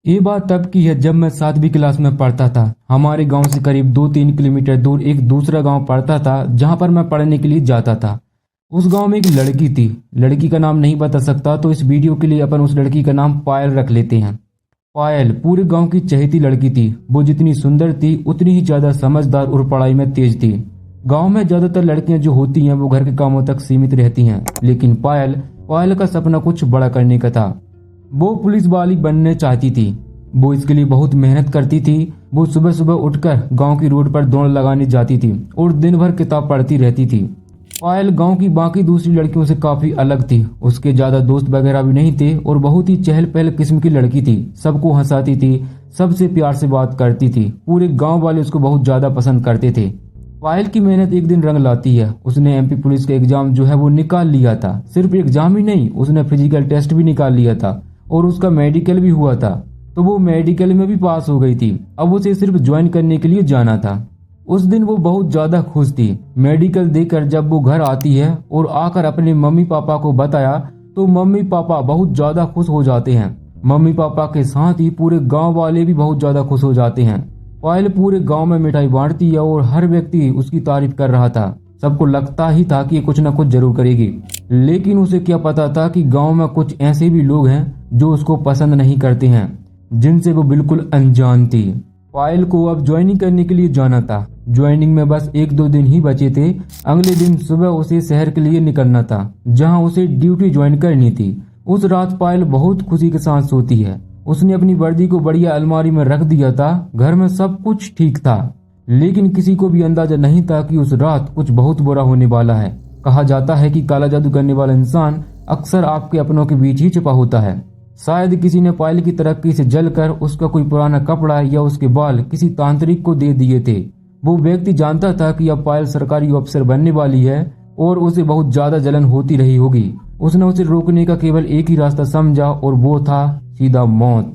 ये बात तब की है जब मैं 7वीं क्लास में पढ़ता था। हमारे गांव से करीब 2-3 किलोमीटर दूर एक दूसरा गांव पड़ता था जहां पर मैं पढ़ने के लिए जाता था। उस गांव में एक लड़की थी। लड़की का नाम नहीं बता सकता तो इस वीडियो के लिए अपन उस लड़की का नाम पायल रख लेते हैं। पायल पूरे गांव की चहेती लड़की थी। वो जितनी सुंदर थी उतनी ही ज्यादा समझदार और पढ़ाई में तेज थी। गांव में ज्यादातर लड़कियां जो होती हैं वो घर के कामों तक सीमित रहती हैं, लेकिन पायल का सपना कुछ बड़ा करने का था। वो पुलिस वाली बनने चाहती थी। वो इसके लिए बहुत मेहनत करती थी। वो सुबह सुबह उठकर गांव की रोड पर दौड़ लगाने जाती थी और दिन भर किताब पढ़ती रहती थी। पायल गांव की बाकी दूसरी लड़कियों से काफी अलग थी। उसके ज्यादा दोस्त वगैरह भी नहीं थे और बहुत ही चहल पहल किस्म की लड़की थी। सबको हंसाती थी, सबसे प्यार से बात करती थी। पूरे गांव वाले उसको बहुत ज्यादा पसंद करते थे। पायल की मेहनत एक दिन रंग लाती है। उसने एमपी पुलिस का एग्जाम जो है वो निकाल लिया था। सिर्फ एग्जाम ही नहीं, उसने फिजिकल टेस्ट भी निकाल लिया था और उसका मेडिकल भी हुआ था। तो वो मेडिकल में भी पास हो गई थी। अब उसे सिर्फ ज्वाइन करने के लिए जाना था। उस दिन वो बहुत ज्यादा खुश थी। मेडिकल देकर जब वो घर आती है और आकर अपने मम्मी पापा को बताया तो मम्मी पापा बहुत ज्यादा खुश हो जाते हैं। मम्मी पापा के साथ ही पूरे गांव वाले भी बहुत ज्यादा खुश हो जाते हैं। पायल पूरे गांव में मिठाई बांटती है और हर व्यक्ति उसकी तारीफ कर रहा था। सबको लगता ही था कि ये कुछ न कुछ जरूर करेगी, लेकिन उसे क्या पता था कि गांव में कुछ ऐसे भी लोग हैं जो उसको पसंद नहीं करते हैं, जिनसे वो बिल्कुल अनजान थी। पायल को अब ज्वाइनिंग करने के लिए जाना था। ज्वाइनिंग में बस 1-2 दिन ही बचे थे। अगले दिन सुबह उसे शहर के लिए निकलना था जहां उसे ड्यूटी ज्वाइन करनी थी। उस रात पायल बहुत खुशी के साथ सोती है। उसने अपनी वर्दी को बढ़िया अलमारी में रख दिया था। घर में सब कुछ ठीक था, लेकिन किसी को भी अंदाजा नहीं था कि उस रात कुछ बहुत बुरा होने वाला है। कहा जाता है कि काला जादू करने वाला इंसान अक्सर आपके अपनों के बीच ही छिपा होता है। शायद किसी ने पायल की तरक्की से जलकर उसका कोई पुराना कपड़ा या उसके बाल किसी तांत्रिक को दे दिए थे। वो व्यक्ति जानता था कि अब पायल सरकारी अफसर बनने वाली है और उसे बहुत ज्यादा जलन होती रही होगी। उसने उसे रोकने का केवल एक ही रास्ता समझा और वो था सीधा मौत।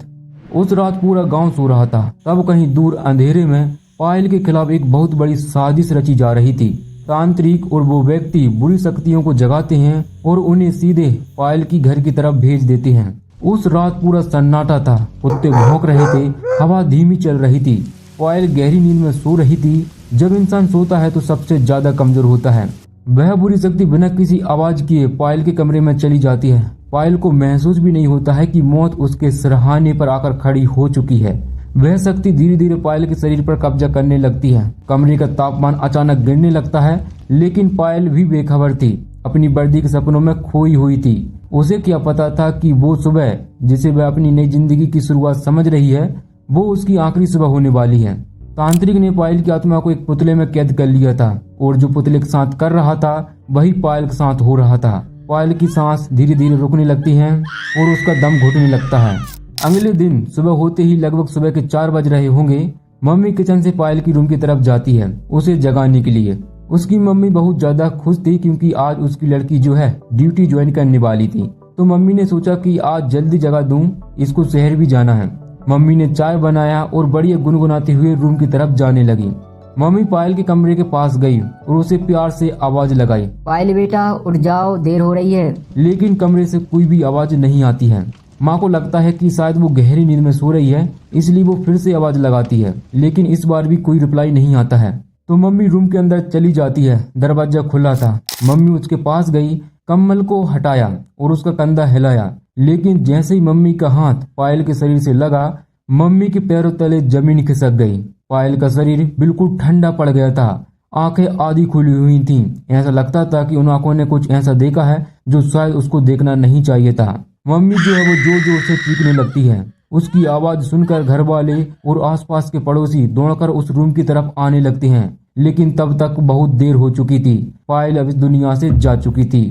उस रात पूरा गांव सो रहा था। तब कहीं दूर अंधेरे में पायल के खिलाफ एक बहुत बड़ी साजिश रची जा रही थी। तांत्रिक और वो व्यक्ति बुरी शक्तियों को जगाते हैं और उन्हें सीधे पायल की घर की तरफ भेज देते हैं। उस रात पूरा सन्नाटा था। कुत्ते भौंक रहे थे, हवा धीमी चल रही थी। पायल गहरी नींद में सो रही थी। जब इंसान सोता है तो सबसे ज्यादा कमजोर होता है। वह बुरी शक्ति बिना किसी आवाज किए पायल के कमरे में चली जाती है। पायल को महसूस भी नहीं होता है कि मौत उसके सिरहाने पर आकर खड़ी हो चुकी है। वह शक्ति धीरे धीरे पायल के शरीर पर कब्जा करने लगती है। कमरे का तापमान अचानक गिरने लगता है, लेकिन पायल भी बेखबर थी। अपनी वर्दी के सपनों में खोई हुई थी। उसे क्या पता था कि वो सुबह जिसे वह अपनी नई जिंदगी की शुरुआत समझ रही है वो उसकी आखिरी सुबह होने वाली है। तांत्रिक ने पायल की आत्मा को एक पुतले में कैद कर लिया था और जो पुतले के साथ कर रहा था वही पायल के साथ हो रहा था। पायल की सांस धीरे धीरे रुकने लगती है और उसका दम घुटने लगता है। अगले दिन सुबह होते ही लगभग सुबह के 4 बज रहे होंगे। मम्मी किचन से पायल की रूम की तरफ जाती है उसे जगाने के लिए। उसकी मम्मी बहुत ज्यादा खुश थी क्योंकि आज उसकी लड़की जो है ड्यूटी ज्वाइन करने वाली थी। तो मम्मी ने सोचा कि आज जल्दी जगा दूं, इसको शहर भी जाना है। मम्मी ने चाय बनाया और बढ़िया गुनगुनाते हुए रूम की तरफ जाने लगी। मम्मी पायल के कमरे के पास गई और उसे प्यार से आवाज लगाई, पायल बेटा उठ जाओ, देर हो रही है। लेकिन कमरे से कोई भी आवाज नहीं आती है। माँ को लगता है कि शायद वो गहरी नींद में सो रही है, इसलिए वो फिर से आवाज लगाती है, लेकिन इस बार भी कोई रिप्लाई नहीं आता है। तो मम्मी रूम के अंदर चली जाती है। दरवाजा खुला था। मम्मी उसके पास गई, कम्बल को हटाया और उसका कंधा हिलाया, लेकिन जैसे ही मम्मी का हाथ पायल के शरीर से लगा, मम्मी के पैरों तले जमीन खिसक गई। पायल का शरीर बिल्कुल ठंडा पड़ गया था। आंखें आधी खुली हुई थीं। ऐसा लगता था कि उन आंखों ने कुछ ऐसा देखा है जो शायद उसको देखना नहीं चाहिए था। मम्मी जो है वो जोर जोर से चीखने लगती है। उसकी आवाज सुनकर घर वाले और आसपास के पड़ोसी दौड़कर उस रूम की तरफ आने लगते हैं, लेकिन तब तक बहुत देर हो चुकी थी। पायल अब इस दुनिया से जा चुकी थी।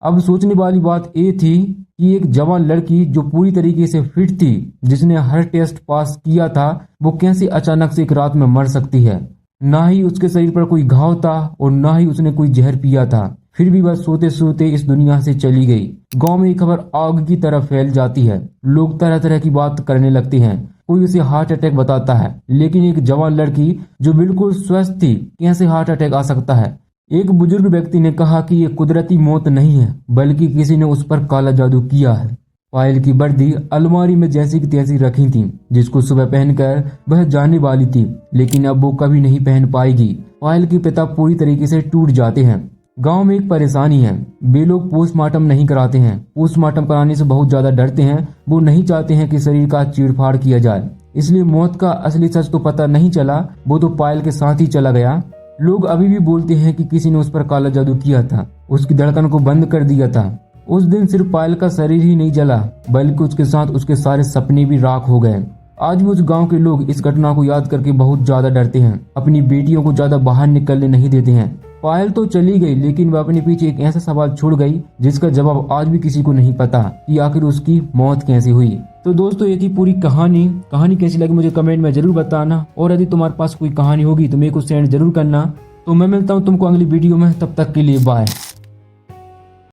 अब सोचने वाली बात ये थी कि एक जवान लड़की जो पूरी तरीके से फिट थी, जिसने हर टेस्ट पास किया था, वो कैसे अचानक से एक रात में मर सकती है। ना ही उसके शरीर पर कोई घाव था और ना ही उसने कोई जहर पिया था। फिर भी वह सोते सोते इस दुनिया से चली गई। गांव में ये खबर आग की तरह फैल जाती है। लोग तरह तरह की बात करने लगते हैं। कोई उसे हार्ट अटैक बताता है, लेकिन एक जवान लड़की जो बिल्कुल स्वस्थ थी, कैसे हार्ट अटैक आ सकता है। एक बुजुर्ग व्यक्ति ने कहा कि ये कुदरती मौत नहीं है, बल्कि किसी ने उस पर काला जादू किया है। पायल की वर्दी अलमारी में जैसी की तैसी रखी थी, जिसको सुबह पहनकर वह जाने वाली थी, लेकिन अब वो कभी नहीं पहन पाएगी। पायल के पिता पूरी तरीके से टूट जाते हैं। गांव में एक परेशानी है, वे लोग पोस्टमार्टम नहीं कराते हैं। पोस्टमार्टम कराने से बहुत ज्यादा डरते हैं। वो नहीं चाहते हैं कि शरीर का चीरफाड़ किया जाए, इसलिए मौत का असली सच तो पता नहीं चला, वो तो पायल के साथ ही चला गया। लोग अभी भी बोलते हैं कि किसी ने उस पर काला जादू किया था, उसकी धड़कन को बंद कर दिया था। उस दिन सिर्फ पायल का शरीर ही नहीं जला, बल्कि उसके साथ उसके सारे सपने भी राख हो गए। आज भी उस गांव के लोग इस घटना को याद करके बहुत ज्यादा डरते हैं, अपनी बेटियों को ज्यादा बाहर निकलने नहीं देते हैं। पायल तो चली गई, लेकिन वह अपने पीछे एक ऐसा सवाल छोड़ गई जिसका जवाब आज भी किसी को नहीं पता कि आखिर उसकी मौत कैसे हुई। तो दोस्तों, ये थी पूरी कहानी कैसी लगी मुझे कमेंट में जरूर बताना, और यदि तुम्हारे पास कोई कहानी होगी तो मेरे को सेंड जरूर करना। तो मैं मिलता हूँ तुमको अगली वीडियो में, तब तक के लिए बाय।